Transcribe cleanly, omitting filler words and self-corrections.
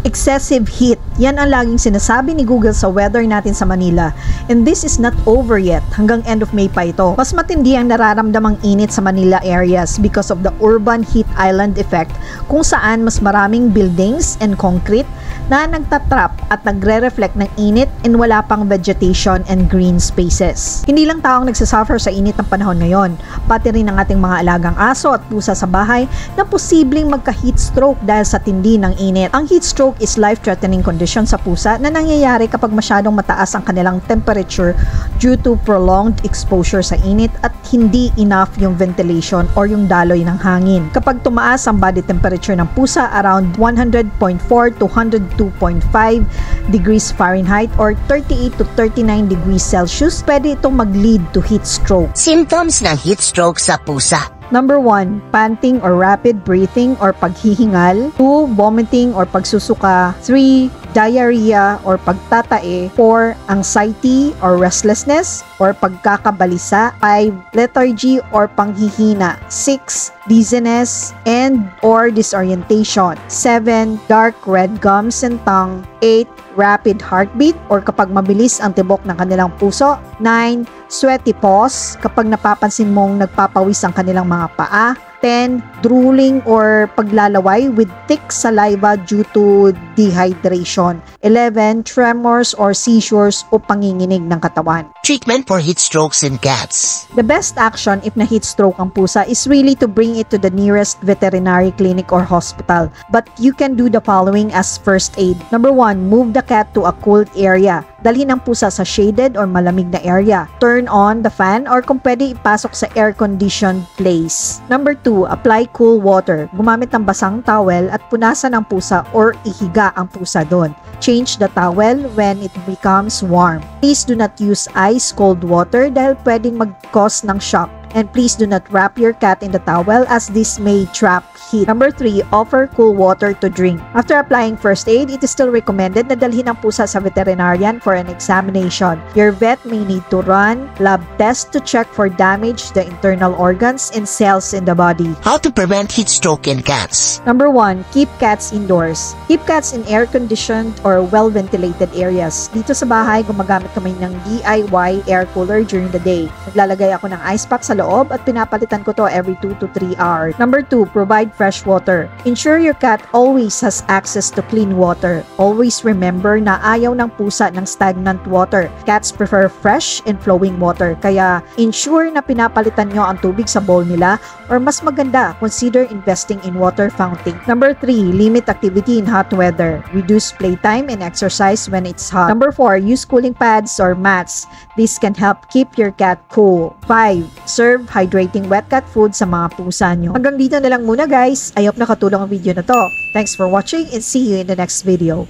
Excessive heat. Yan ang laging sinasabi ni Google sa weather natin sa Manila. And this is not over yet. Hanggang end of May pa ito. Mas matindi ang nararamdamang init sa Manila areas because of the urban heat island effect, kung saan mas maraming buildings and concrete na nagtatrap at nagre-reflect ng init and wala pang vegetation and green spaces. Hindi lang taong nagsasuffer sa init ng panahon ngayon, pati rin ang ating mga alagang aso at pusa sa bahay na posibleng magka-heat stroke dahil sa tindi ng init. Ang heat stroke is life-threatening condition sa pusa na nangyayari kapag masyadong mataas ang kanilang temperature due to prolonged exposure sa init at hindi enough yung ventilation or yung daloy ng hangin. Kapag tumaas ang body temperature ng pusa around 100.4 to 102.5 degrees Fahrenheit or 38 to 39 degrees Celsius, pwede itong mag-lead to heat stroke. Symptoms ng heat stroke sa pusa. Number 1, panting or rapid breathing or paghihingal. 2, vomiting or pagsusuka. 3, diarrhea or pagtatae. 4, anxiety or restlessness or pagkakabalisa. 5, lethargy or panghihina. 6, dizziness and or disorientation. 7, dark red gums and tongue. 8, rapid heartbeat or kapag mabilis ang tibok ng kanilang puso. 9, sweaty paws kapag napapansin mong nagpapawis ang kanilang mga paa. 10, drooling or paglalaway with thick saliva due to dehydration. 11, tremors or seizures o panginginig ng katawan. Treatment for heat strokes in cats. The best action if na-heat stroke ang pusa is really to bring it to the nearest veterinary clinic or hospital. But you can do the following as first aid. Number 1, move the cat to a cool area. Dalhin ang pusa sa shaded or malamig na area. Turn on the fan or kung pwede ipasok sa air-conditioned place. Number 2, apply cool water. Gumamit ng basang towel at punasan ang pusa or ihiga ang pusa doon. Change the towel when it becomes warm. Please do not use ice-cold water dahil pwedeng mag-cause ng shock. And please do not wrap your cat in the towel as this may trap heat. Number 3, offer cool water to drink. After applying first aid, it is still recommended na dalhin ang pusa sa veterinarian for an examination. Your vet may need to run lab tests to check for damage to the internal organs and cells in the body. How to prevent heat stroke in cats. Number 1, keep cats indoors. Keep cats in air-conditioned or well-ventilated areas. Dito sa bahay, gumagamit kami ng DIY air cooler during the day. Naglalagay ako ng ice pack sa loob at pinapalitan ko to every 2 to 3 hours. Number 2, provide fresh water. Ensure your cat always has access to clean water. Always remember na ayaw ng pusa ng stagnant water. Cats prefer fresh and flowing water. Kaya ensure na pinapalitan nyo ang tubig sa bowl nila or mas maganda, consider investing in water fountain. Number 3, limit activity in hot weather. Reduce playtime and exercise when it's hot. Number 4, use cooling pads or mats. This can help keep your cat cool. 5, serve hydrating wet cat food sa mga pusa nyo. Hanggang dito na lang muna guys. I hope nakatulong ang video na to. Thanks for watching and see you in the next video.